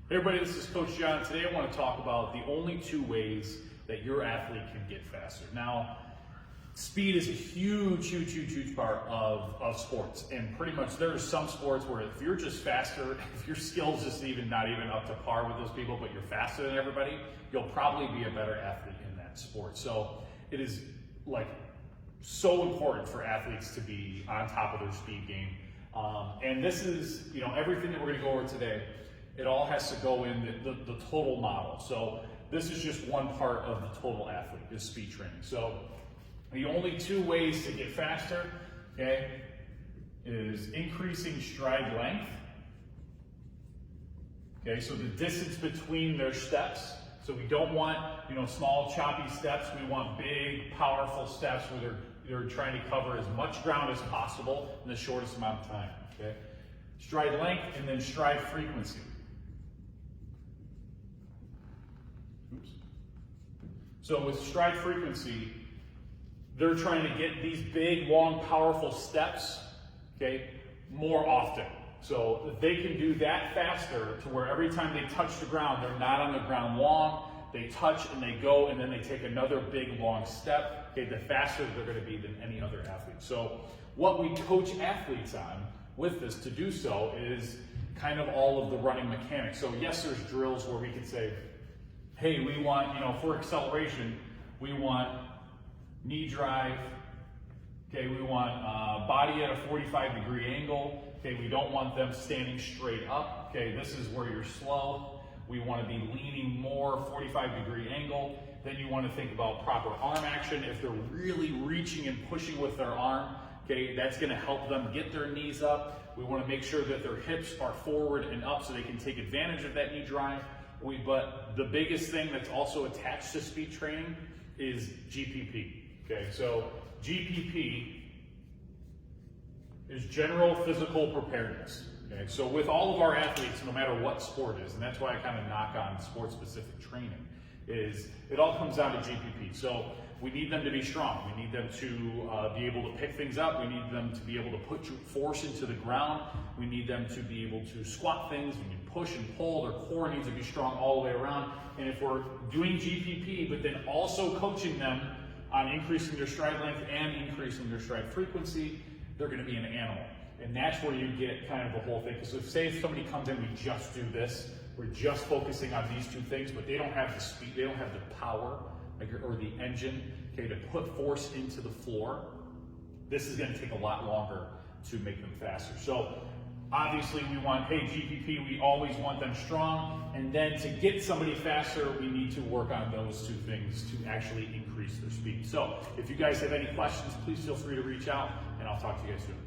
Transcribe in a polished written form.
Hey everybody, this is Coach John. Today I want to talk about the only two ways that your athlete can get faster. Now, speed is a huge part of sports. And pretty much there are some sports where if you're just faster, if your skills just not even up to par with those people, but you're faster than everybody, you'll probably be a better athlete in that sport. So it is like so important for athletes to be on top of their speed game. And this is, everything that we're going to go over today, it all has to go in the total model. So this is just one part of the total athlete, is speed training. So the only two ways to get faster, okay, is increasing stride length. Okay, so the distance between their steps. So we don't want, small choppy steps. We want big, powerful steps where they're trying to cover as much ground as possible in the shortest amount of time. Okay, stride length and then stride frequency. Oops. So with stride frequency, they're trying to get these big, long, powerful steps, okay, more often. So they can do that faster to where every time they touch the ground, they're not on the ground long. They touch and they go, and then they take another big, long step. Okay, the faster they're going to be than any other athlete. So what we coach athletes on with this to do so is kind of all of the running mechanics. So yes, there's drills where we can say, hey, we want, for acceleration, we want knee drive. Okay, we want body at a 45-degree angle. Okay, we don't want them standing straight up. Okay, this is where you're slow. We want to be leaning more, 45-degree angle. Then you want to think about proper arm action. If they're really reaching and pushing with their arm, okay, that's going to help them get their knees up. We want to make sure that their hips are forward and up so they can take advantage of that knee drive. But the biggest thing that's also attached to speed training is GPP. Okay, so GPP is general physical preparedness. Okay, so with all of our athletes, no matter what sport is, and that's why I kind of knock on sport-specific training, is it all comes down to GPP. So we need them to be strong. We need them to be able to pick things up. We need them to be able to put force into the ground. We need them to be able to squat things. We need to push and pull. Their core needs to be strong all the way around. And if we're doing GPP, but then also coaching them on increasing their stride length and increasing their stride frequency, they're going to be an animal. And that's where you get kind of the whole thing. Because if somebody comes in, we just do this, we're just focusing on these two things, but they don't have the speed, they don't have the power, or the engine, okay, to put force into the floor, this is going to take a lot longer to make them faster. So obviously we want, hey, GPP, we always want them strong, and then to get somebody faster, we need to work on those two things to actually increase their speed. So if you guys have any questions, please feel free to reach out, and I'll talk to you guys soon.